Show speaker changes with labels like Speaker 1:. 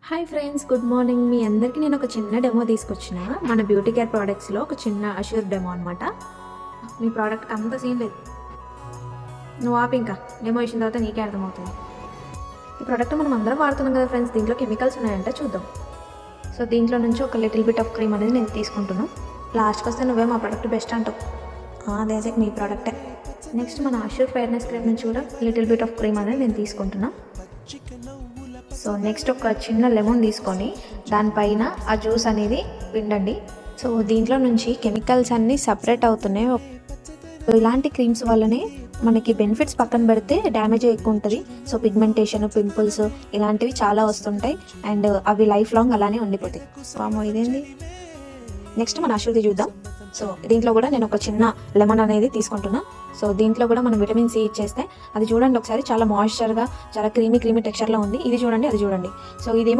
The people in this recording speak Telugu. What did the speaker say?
Speaker 1: Hi friends, good morning. మీ అందరికీ నేను ఒక చిన్న డెమో తీసుకొచ్చిన మన బ్యూటీ కేర్ ప్రోడక్ట్స్లో ఒక చిన్న అష్యూర్ డెమో అనమాట. మీ ప్రోడక్ట్ అంత సీన్ లేదు, నువ్వు ఆపి ఇంకా డెమో ఇచ్చిన తర్వాత నీకే అర్థమవుతుంది. ఈ ప్రోడక్ట్ మనం అందరం వాడుతున్నాం కదా ఫ్రెండ్స్, దీంట్లో కెమికల్స్ ఉన్నాయంటే చూద్దాం. సో దీంట్లో నుంచి ఒక లిటిల్ బిట్ ఆఫ్ క్రీమ్ అనేది నేను తీసుకుంటున్నాను. లాస్ట్కి వస్తే నువ్వే మా ప్రోడక్ట్ బెస్ట్ అంటావు, అదే మీ ప్రోడక్టే. నెక్స్ట్ మన అష్యూర్ ఫెయిర్నెస్ క్రీమ్ నుంచి కూడా లిటిల్ బిట్ ఆఫ్ క్రీమ్ అనేది నేను తీసుకుంటున్నాను. సో నెక్స్ట్ ఒక చిన్న లెమన్ తీసుకొని దానిపైన ఆ జ్యూస్ అనేది పిండండి. సో దీంట్లో నుంచి కెమికల్స్ అన్నీ సపరేట్ అవుతున్నాయి. ఇలాంటి క్రీమ్స్ వల్లనే మనకి బెనిఫిట్స్ పక్కన పెడితే డ్యామేజ్ ఎక్కువ ఉంటుంది. సో పిగ్మెంటేషన్, పింపుల్స్ ఇలాంటివి చాలా వస్తుంటాయి అండ్ అవి లైఫ్ లాంగ్ అలానే ఉండిపోతాయి. సో ఇదేంది, నెక్స్ట్ మన అశ్వతి చూద్దాం. సో దీంట్లో కూడా నేను ఒక చిన్న లెమన్ అనేది తీసుకుంటున్నా. సో దీంట్లో కూడా మనం విటమిన్ సి ఇచ్చేస్తే అది చూడండి ఒకసారి, చాలా మాయిశ్చర్గా చాలా క్రీమీ టెక్స్చర్లో ఉంది. ఇది చూడండి, అది చూడండి. సో ఇదేమో